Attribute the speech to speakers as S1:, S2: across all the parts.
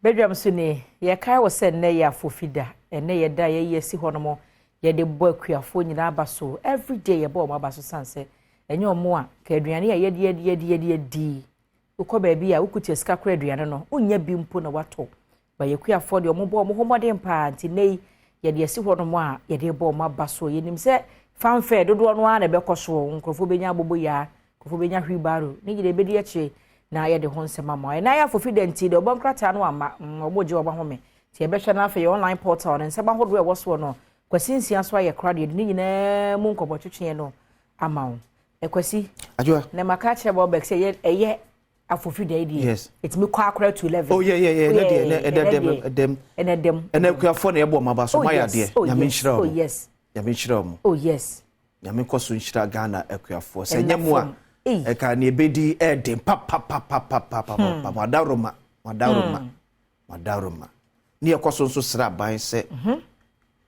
S1: Badwam so ne ye kai wo se ne ya fofida ene ye da ye si honomo ye de bo akuafo nyina abaso every day ye bo mo abaso sanse enye omo a ka aduane ya ye di ukọ ba bi a ukuti sika kra aduane no unya bi mpo na wato ba ye akuafo de omo bo mo homodin pa nti nei ye de si honomo a ye de bo mo abaso ye nim se fanfare dodo no a na be koso nkrofo benya abobo ya nkrofo benya hwibaro ni gide be di eche na ye de honsema ma na ya fofida nti de obam krata no ama oboje oba home ti e be hwe na afa ye online portal ne nseba hodo e woso no kwasinsia so aye kra de ni nyina mu nkobo twetwe no ama wo ekwasi
S2: ajua
S1: na maka kire bo back say ye afofida idi
S2: yes
S1: it me kwa kra to 11
S2: oh yeah dem and akuafo na ye bo maba so maya de ya me nhyira
S1: oh yes
S2: ya me nhyira mo
S1: oh yes
S2: ya me koso nhyira Ghana akuafo se nyemu a eka ne bedi edem pa madaroma ni ekoso nso sra ban se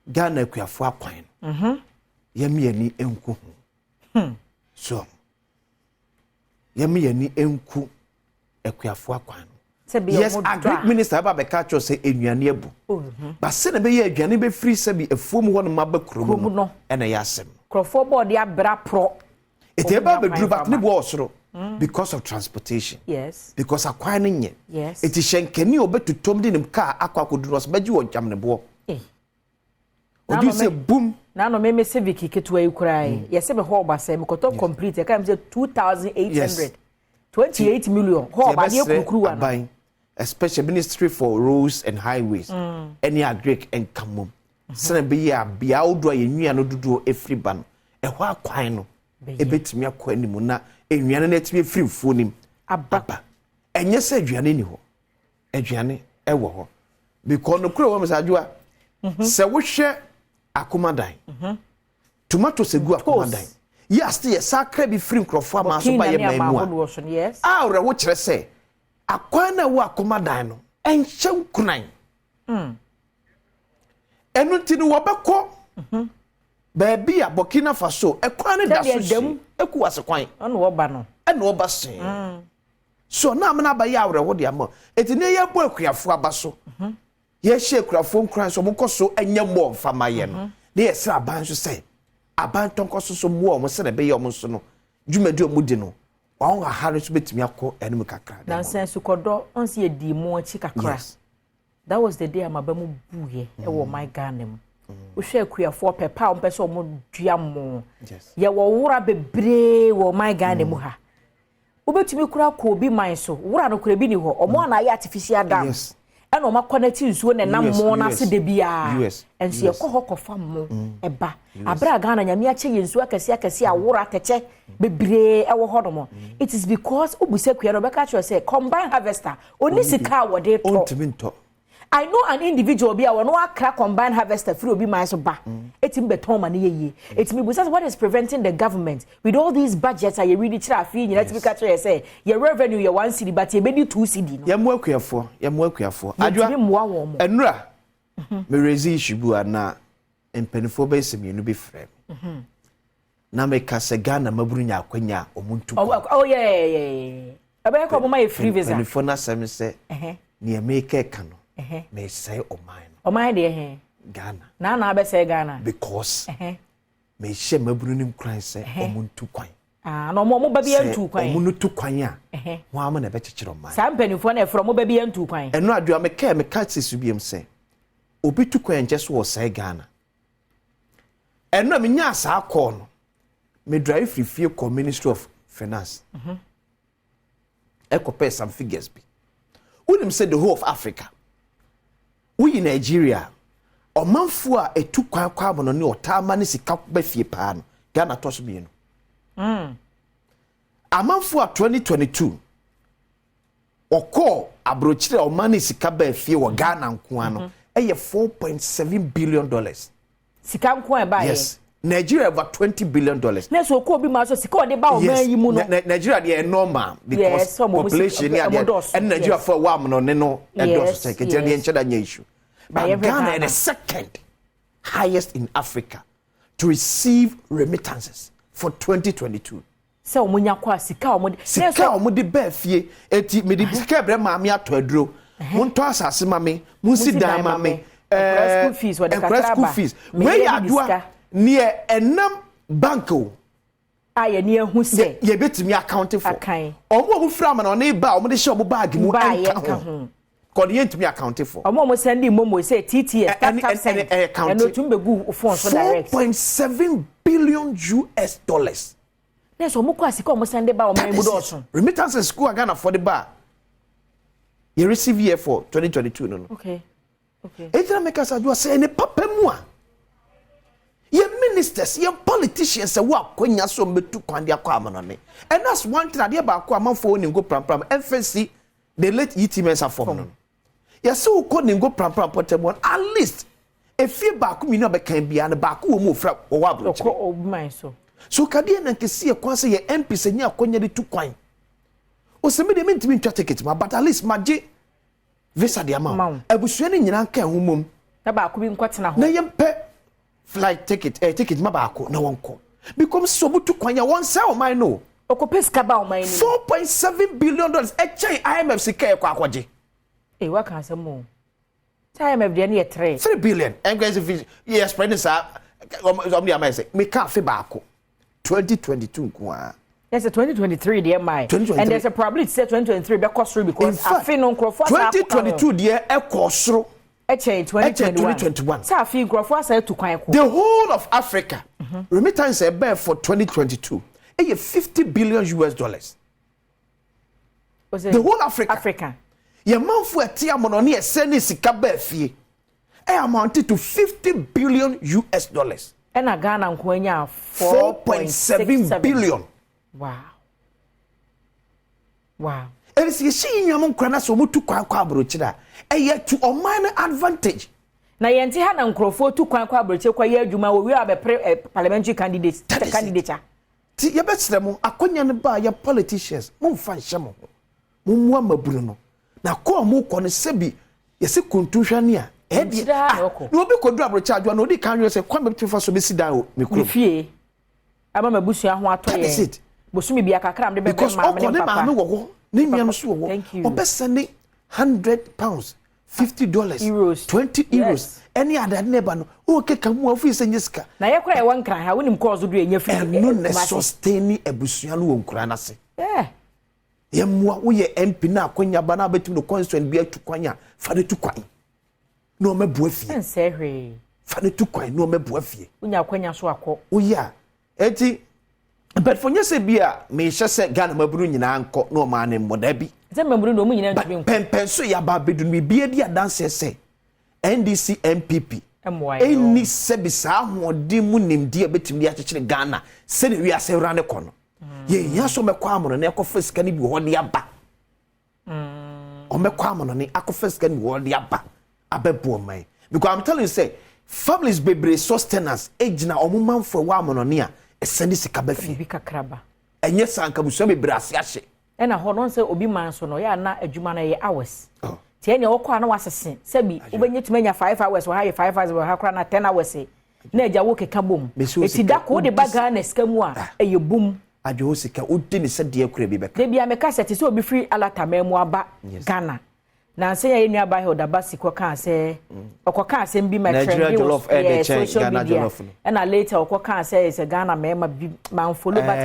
S2: Ghana akuafo akwan yemi yani enku so yemi yani enku akuafo akwan yes a great minister aba be catch us say enuane abu ba se na be ye aduane be free se bi afuom ho no maba kromu no ena yasem
S1: krofo board ya bra pro
S2: it eba be dru back ni bo osoro because of transportation
S1: yes
S2: because akwan ne nye
S1: yes
S2: it is shenkani obetutom di nim car akwakodu no so baji wo jam ne bo odu se boom
S1: na no me civic ketewa ikurai yese be ho obasa me koto complete ka me say 2800 28 million ho ba ye kurukuru wa
S2: especially Ministry for Roads and Highways any agric and kamum sene be ya bia odo ye nwia no dodo efri ban e ho akwan no ebetimi akwa animu na enwuane na etimi efri mfuo nim ababa enye se aduane ni ho aduane ewo ho because no kuro wo mesajoa se wo hwe akomadan tomato segu akomadan yes the sacre be free nkrofo ama so ba ye mamu
S1: yes
S2: awre wo kire se akwan na wo akomadan no enche nkunan enu ti ni wo beko baby a Burkina Faso ekwan ne da so eku wasekwan
S1: anu wo ba no
S2: enu wo ba sen so na amna ba ya awre wo de ama etine ye bo akuafo abaso ye hye akuafo nkran so monkoso enya mo mfama ye no de ye sra ban so say aban tonkoso so mo mo se na be ye mo so no dwumadi o mudi no won ha hare so betimi akọ enum kakra
S1: na sense kodo onse ye di mo chi kakra that was the day amabamu buye e wo my Ghana mu wo hwe akuafo pepa o mpese o mo dua mo ye wo wura bebre wo my Ghana mu ha obetumi kura ko bi man so wura no kura bi ni ho o mo na ya artificial dam and o ma connect nsuo na nam mo na se de bia enso ye ko hokofa mo eba abra Ghana nyame ache ye nsuo akasi a wura teche bebre e wo hodo mo it is because obuse kua no be ka cho say combine harvester oni sika wo de to I know an individual be a no akra combine harvester free obi man so ba etim beton ma ne ye it me because what is preventing the government with all these budgets are you really try fi nyina tibi catch you say your revenue your 1 cedi but you be 2 cedi no
S2: ye mo akuafo adwa enura me raise issue bu na empenifo be semenu be frem na me ka se Ghana maburu nya akwanya omuntu
S1: oh yeah abai ko mo my free visa
S2: empenifo na sem se ne make ka no me say oman
S1: de
S2: Ghana
S1: na be say Ghana
S2: because me hye maburu nim kran say omuntu kwan
S1: no mo ba bia ntu kwan
S2: omuntu kwan a ho am na be kekere oman
S1: sa mpanifo na efro mo ba bia ntu kwan
S2: eno adua me ka sesu biem say obi tu kwan nje so say Ghana eno me nya asa call no me drive free ko Ministry of Finance pay some figures be unim say the whole of Africa we in Nigeria omanfo a etu kwan kwa abono ne otama ne sika ba fie pa no Ghana toso bi no amanfo a 2022 oko abrochire o mani sika ba fie wo Ghana nko ano eye $4.7 billion
S1: sika nko e ba ye
S2: yes Nigeria over $20 billion
S1: na so ko bi ma so sika o de ba o man yi mu no
S2: Nigeria dey normal because population here and Nigeria for one no ne no edos secretary dey ncheda nya issue but Ghana is the second highest in Africa to receive remittances for 2022
S1: so omunya kwa sika omudi
S2: be fie eti me di sika bre ma me ato aduro monto asase ma me monsi dan ma me
S1: school fees what the
S2: school fees we ya doa near enam bank o
S1: aye ne hu se
S2: ye betimi account for omo hu fra ma na ne ba omo de she omo bag mu enka ho ko de yentimi account for
S1: omo send momo say TTS tap send and no tum be gu phone so direct
S2: 4.7 billion US dollars.
S1: Yes, omo kwa sika omo send ba omo mu do so
S2: remittances school Ghana for the bar you receive here for 2022 no.
S1: Okay.
S2: Ejira make us adwa say ne papa mu a ye ministers ye politicians say wa kwanya so metu kwande akwa amanone and that's one thing ade ba akwa amanfo ni go pram FNC the late ETMS form no ye say wo ko ni go pram portable at least if you ba ko mi no be kan bia na ba ko wo mu fra wo wa bro
S1: ko obuman
S2: so kadie na nkesi ye kwa say ye MP se nya akonya de tu kwan o se me de mentimi ntwa ticket ma but at least maje visa de amount abusua ni nyina kan ho mom
S1: na ba ko bi nkwatena ho
S2: na yempe flight ticket ma ba ko na wonko because so butu kwanya won sell my no
S1: okopeska ba o man ni
S2: 4.7 billion dollars IMF sika kwa akwaje
S1: wa kan asemo IMF de na 3
S2: billion and guys if yes president sir somebody am say me ka fe ba ko 2022 kwa.
S1: Yes, 2023 dear my. And there's a probability say 2023 be cost through because I feel no crop
S2: 2022 dear e cost through.
S1: E change 2021. Say I feel crop for say to kwan ko.
S2: The whole of Africa remittance e bear for 2022 e 50 billion US dollars. The whole Africa. Your manfo eti amono ne e send sika ba fie. E amounted to 50 billion US dollars.
S1: And a Ghana nkwanya
S2: 4.7 billion.
S1: Wow.
S2: And see she nyam nkwana so mutu kwa abrochira. E to oman advantage.
S1: Na yenti ha na nkrofo tu kwa abrochira kwa ye adwuma wo wi abepre parliamentary candidate.
S2: Ti ye betre mo akonya ne ba ya politicians mo mfa nhye mo. Mo mu amaburu no. Na ko mo ko ne sebi ye se kontuhwane a no obi kodu abrochira adwa no odi kan yo se kwa me tfa so be sida o me kuro.
S1: Fie. Ama mabusua ho atoye. Bosumi bia kakra mde bebe ma me papa.
S2: Because wo wo ni miam so wo. Obesene £100, $50, €20. Any other neighbor no. O keka mu afi se nyeska.
S1: Na ye kura e wan kran ha wonim cause do enya fi.
S2: No ne sustain ebusua no wo nkura na se. Ye mu wo ye MP na akonya ba na betim no constituent bia tu kwanya fa de tu kwan. No mebu afie.
S1: Ense hwe.
S2: Fa de tu kwan no mebu afie.
S1: Unya akonya so akọ.
S2: O ya. Eti but for nyese bia me hyese Ghana maburu nyina anko no ma ne moda bi
S1: ze maburu no mu nyina ntumi nko
S2: pen so ya ba bedu mi bia di adanse se NDC MPP eni se bi sa hoodi mu nimdi e betimi ya kyekere Ghana se ne wi ase wra ne kono ye ya so mekwa amono ne akofa sika ni bi ho de aba o mekwa amono ne akofa sika ni bi ho de aba abebu man because I'm telling you say families bebre sustenance ejina omumanfo wa amono ne a eseni sika ba fi
S1: bi kakraba
S2: enye sanka busua bebre ase ahye
S1: ena ho no se obi man so no ya na adwuma na ye hours tie ene wo kwa na wasese se bi obenye tumanya 5 hours wo ha ye 5 hours wo ha kra na 10 hours na eja wo keka bom eti da ko de baga na sika mu a eye bum
S2: adwo sika odi ne se de akura bi beka
S1: de bia me ka se se obi free alatama mu aba Ghana na se ya enu aba he odabasi ko kan se okoka se mbi ma trend social media and later okoka say is a Ghana mema man follow but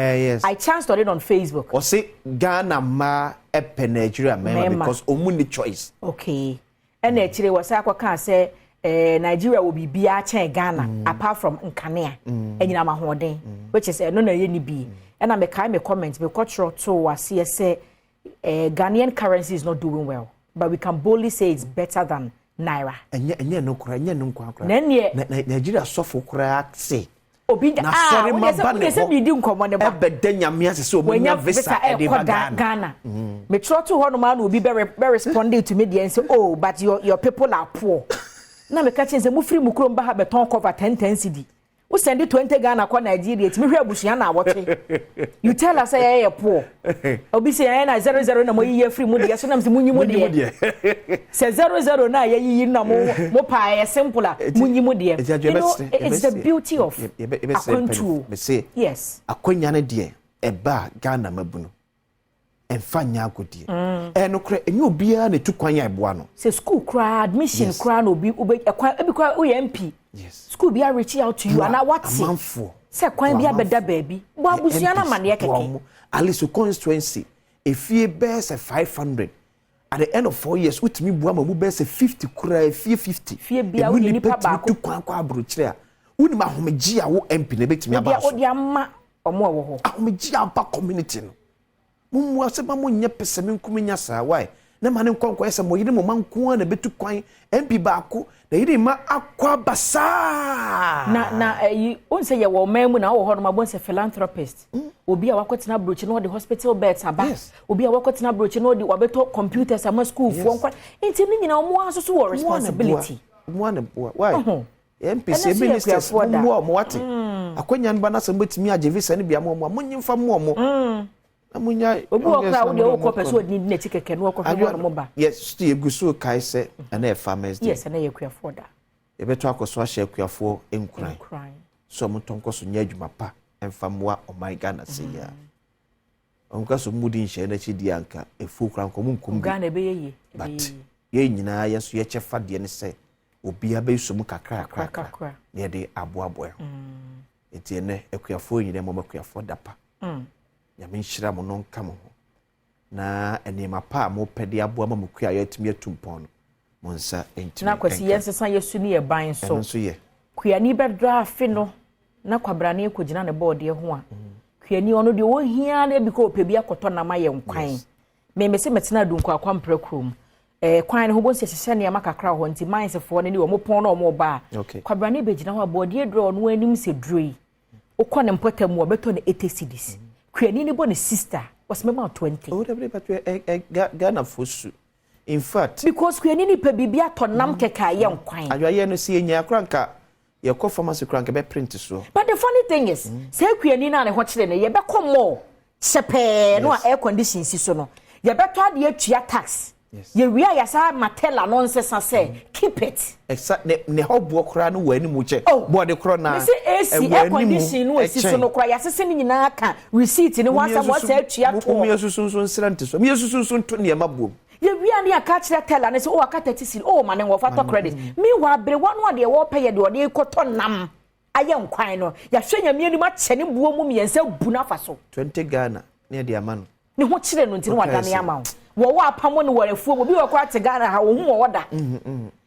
S1: I chanced on it on Facebook
S2: or say Ghana ma epe Nigeria mema because omuni choice
S1: okay and actually was akoka say Nigeria will be bia chen Ghana apart from Nkanea enyina mahoden which is no na ye ni bi and I make comment be cultural to was say Ghanaian currency is not doing well. But we can boldly say it's better than Naira.
S2: Enye no kura, enye no kura.
S1: Nigeria
S2: sofo kura say.
S1: Obi na sorry ma ba ne ho. Di nkomo ne ba.
S2: Ebeda nyame ase so obi nya visa e de
S1: Ghana. Me try to ho no ma na obi be responding to me there and say, "Oh, but your people are poor." Na me ka chen say mu free mu krom ba ha beton cover 10 cedi. We send 20 Ghana kwa Nigeria. Ti me hwe abusuya na awotwe. You tell us say poor. Obi say na 00 na mo yi free mu de so na munyi mu de. Say 00 na yi na mo pa simple a munyi mu de. It's the beauty of control.
S2: Me say yes. Akonya ne de eba Ghana mabuno. ɛmfa nya agodie no kra enyo bia na tu kwan ya eboa no
S1: say school cra admission cra no bi ekwan ebi cra o MP
S2: yes
S1: school bi a reach out to you and what
S2: amanfo
S1: say kwan bi abeda baabi bo abusia na mane keke
S2: at least constituency efie best 500 at the end of 4 years utimi bua ma mu best 50 kura efie 50
S1: fie bia wo ni pa ba
S2: tu kwan kwa abrochire a woni ma homeji a wo MP na betimi aba so
S1: odi amma omo wo ho
S2: homeji aba community no mu ase ba mo nye peseme nkuminya sa why na ma ne nkonko ese mo yiri mo manko na betu kwan MP baako na yiri ma akwa basa
S1: na on say ye wo mamu na wo ho no mabon say philanthropist obi a wakotena brochi no the hospital beds aba obi a wakotena brochi no the wabeto computers ama school fo nkwa enti ni nyina omo asoso wo responsibility
S2: mo na boa why MPC ministers mo wate akonya nba na se betimi age visa ne bia mo nyimfa mo amunya
S1: obi okra wo de wo person ni na tikeke no okofo mo ba
S2: yes sti eguso kai se na e farmers day
S1: yes na ye kuafo da
S2: e beto akoso ahye kuafo enkran so mo tonko so nya adwuma pa emfa moa o my Ghana se ya onka so mudi nhye na chi di anka efu kran ko mu nkum
S1: Ghana be ye
S2: but ye nyina yeso ye chefa de ne se obi abe so mu kakra na de aboabo eti ene ekuafo nyina mo makuafo dapa ya menhyira mo no nka mo ho na enema pa mo pede aboa ma mokua ya timi atumpon mo nsa entimi
S1: na kwasi yensesa yesu ni ban so
S2: so ye
S1: kuani bedra afi no na kwabrane ekogina ne board ye ho a kuani ono de wo hia na bi ko opebi akoto na ma ye nkwan me mese metena dunko akwa mprakrom kwan ne ho bonse hyehyɛ ne makakra ho nti minesefo ne ni wo mopon na wo mo ba kwabrane begina ho board ye draw no anim se droi okɔ ne mpotamu obeto ne 80 cedis kuani ni bo ne sister was mema 20
S2: oh dey but Ghana fosu in fact
S1: because kuani ni pa bibia tonam keka ye nkwan
S2: adwaye no se nya akranka ye ko pharmacy kranka be print so
S1: but the funny thing is say kuani na ne ho kire ne ye be komo sepe no air condition si so no ye be to ade atua tax ye wi ya sa matela nonsense say keep it
S2: exact ne hobo kra no wani mu che board kro na
S1: say AC air condition no si so no kra ya sese ni nyina aka receipt ni wansa mo say atua to
S2: mi yesusunsun nsrante so mi yesusunsun to ne mabom
S1: ye wi ani aka kire tell na say o aka 30 cedi o ma ne wo fa to credit mi wa bre wanu ade wo pay ye de ode koto nam aye nkwan no ya hwenya mi ani ma che ne buo mu miensa bu na fa so
S2: 20 Ghana ne de ama no
S1: ne ho kire no ntini wadane ama wo apamo ne warefuo obi wo kwa te Ghana ha wo hu wo da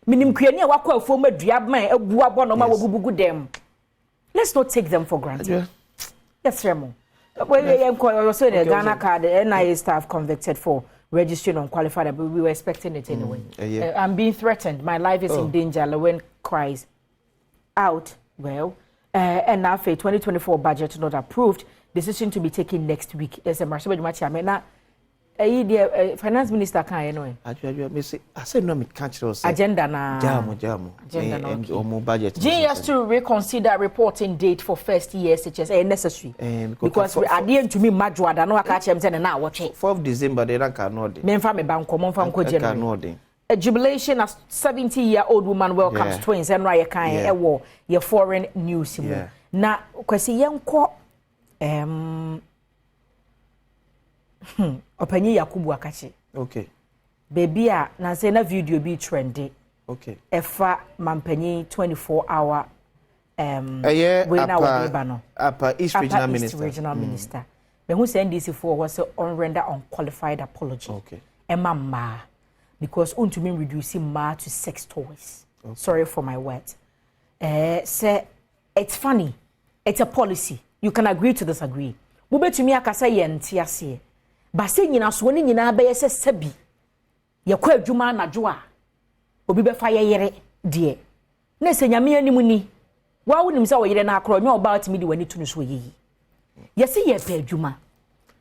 S1: minim kuani a wakɔ afuo madua man abu abɔ no ma wobubugu dem let's not take them for granted yes remo we so the Ghana card NIA staff convicted for registering unqualified but we were expecting it anyway I'm being threatened my life is in danger Lewin cries out well and now for 2024 budget not approved decision to be taken next week as a marshal na finance minister kan no
S2: ajua me say I said no me catch us
S1: agenda na
S2: agenda no budget
S1: just to reconsider reporting date for first year such necessary because we are to me majwada no aka chem say na watch
S2: 4th December they rank no dey
S1: me mfa me bank mo mfa nko January a jubilation as 70-year-old woman welcomes twins and raya kan e your foreign news na kwasi yenko opanyi Yakubu akachi
S2: okay
S1: baby a na say na video be trendy
S2: okay
S1: efa mampanyi 24-hour
S2: we na wadiba no East Regional Minister
S1: me who say NDC for was on render unqualified apology
S2: okay
S1: emma because untumi reducing ma to sex toys sorry for my words say it's funny it's a policy you can agree to disagree mo betumi akasa ye ntiase ba se nyina so ni nyina ba yese sabi ye kwa adwuma anadwo a obi be fa ye yere de na se nyame animu ni wa wonim se wo yere na akro nya oba atimi di wani tunu so yeyi yese ye pa adwuma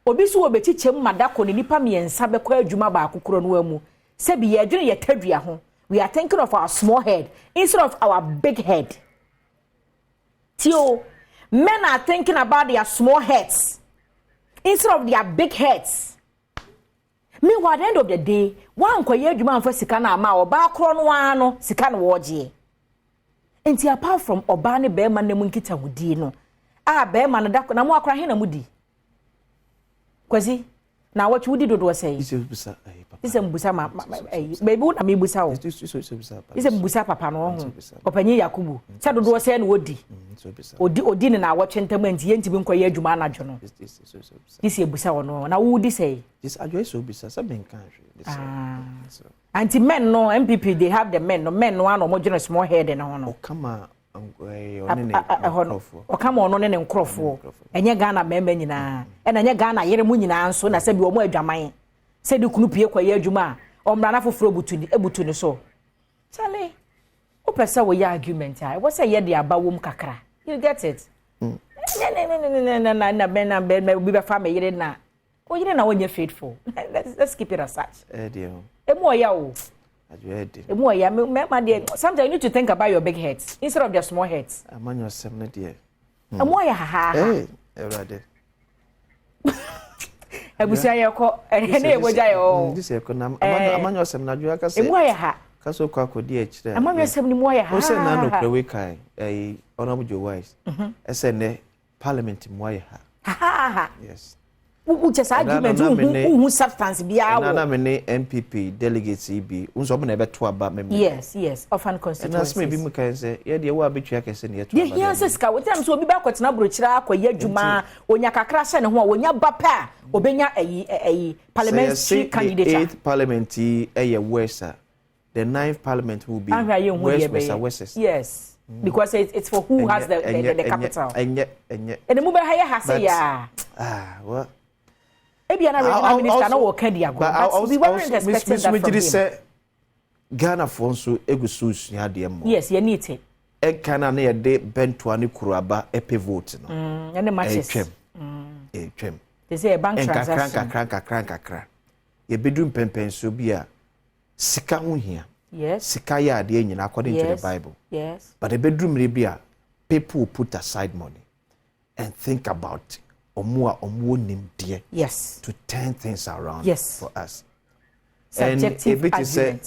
S1: obi so obechichem madako ni nipa miensa be kwa adwuma ba akokoro no amu sabi ye adwene ye tadua ho we are thinking of our small head instead of our big head tio men are thinking about their small heads instead of their big heads. Meanwhile, at the end of the day, one kwaye adwuma amfa sika na ama oba akro no ano sika na woje. Enti apart from oba ne be man na mu nkita hudi no. Be man da na mu akra he na mudi. Kwazi na what would do say
S2: This is busa.
S1: this is busa baby na me busa o
S2: This is busa.
S1: this is busa papa no ho opanyi Yakubu say do say na wodi odi ne na awotwe ntamanti ye ntimi nkoye adwuma anadwo no this is busa no na wo di say
S2: this adwo so busa saben kan hwe
S1: anti men no MPP they have the men no ano mo gene small head na ho no
S2: o kama
S1: o kama ono ne nkrofo enye Ghana member nyina na enye Ghana yere mu nyina nso na se bi o mo adwaman se di kunu pie kwaye adwuma o mra na foforo ebutu ni so chale o pesa wo ya argument ai wo say ye de abawom kakra you get it na bi be fa me yere na o yere na wonye faithful let's keep it as such
S2: dear
S1: emu oya o emu oya me sometimes you need to think about your big heads instead of their small heads
S2: amanyo sem na dear
S1: emu oya ha
S2: everade
S1: ebusia ye ko ene eboja yo
S2: this ye ko na amanyo sem na dua ka se
S1: emu oya ha
S2: ka so kwa kodi e kire
S1: amanyo sem ni mu oya ha
S2: o se na no prewe kai honorable Joe Wise ese ne parliament mu oya
S1: ha
S2: yes
S1: u just argument u substance bia wo
S2: na me MPP delegates bi unso mo na beto aba member
S1: yes often constituencies
S2: na sme bi mu kan se ye de wo abetua kese ne yeto
S1: aba ye yes ka wotam so obi ba kwetena brochira akoye adwuma onya kakra hye ne ho a onya bapa obenya parliamentary candidate
S2: 8th parliament west the 9th parliament will be west
S1: yes because it's for who has the capital and mu be ha say ya
S2: what
S1: ebi na regional minister na wo kan dia go but we weren't expecting that from him
S2: Ghana for so egusu sua de mo
S1: yes you need it
S2: e kana na ye de bentoa ne kuruaba epe vote no
S1: and the matches
S2: twem
S1: they say a bank transaction
S2: kakra ye bedrum pempenso bi a sika ho hia
S1: yes
S2: sika ya de nyina according to the Bible
S1: yes
S2: but the bedroom re bi a people put aside money and think about omo nimde
S1: yes
S2: to turn things around
S1: yes.
S2: for us
S1: subjective
S2: and say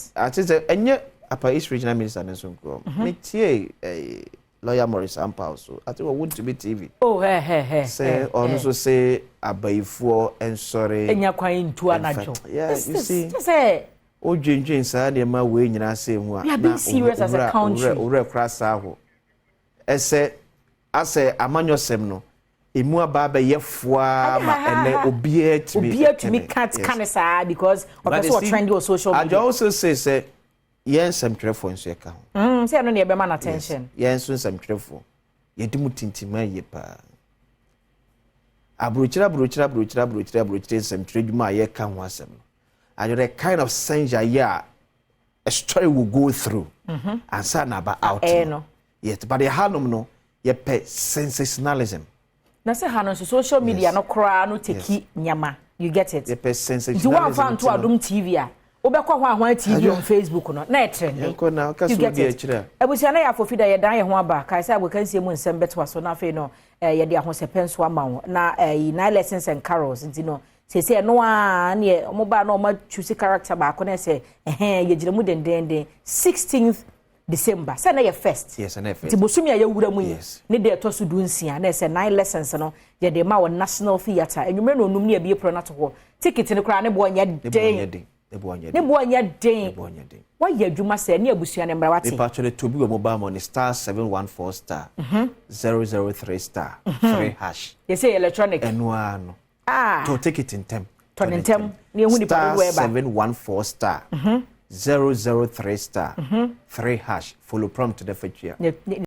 S2: enye apa East regional minister nso nko me tie lawyer Morris Ampao so ati we want to be TV say on so say abaifo ensore
S1: enya kwan ntu anajo
S2: yes you see
S1: say
S2: o dwenjen sa de ma we nyina say hu a
S1: we are being serious as a country
S2: ore krasa ho ese ase amanyosem no emu aba ye foa ma ene obia timi
S1: kanisa because of so trendy on social media
S2: I also say yes some trefo nso eka
S1: ho say no ne be man attention
S2: yes some trefo ye dimu tintima ye pa abrochira some treduma ye ka ho asem and the kind of sense a story will go through and say na about out yet but the hanum no ye pe sensationalism
S1: na say hanon social media no kra no teki nyama you get it
S2: ye pe sensationalism
S1: you want fan to Adom TV a obekwa ho ahwan TV on Facebook no na trend
S2: you na ka so bi a kire
S1: abusia na ya fofida ye dan ye ho aba kai say abokansie mu nsem betwa so na fe no ye de ahosepenso ama ho na na lessons and carols nti no say no a ne omoba na o ma choose character ba ko na say ye gire mu dendenden 16th December say na ye first
S2: yes na first
S1: ti bosumi ya wura mu ne de to so du nsia na say 9 lessons no ye de ma wo National Theatre enwumre no onum ne ye bi pro na to ho ticket ne kra ne bo nya den ne bo nya den wa ye adwuma say ne abusua ne mra wate
S2: they actually to be mobile money *714 star 003 star 3 hash
S1: you say electronic
S2: enwa no to take it in time
S1: ne hu ni pa we ba
S2: 714 star 003 star 3 hash follow prompt to the feature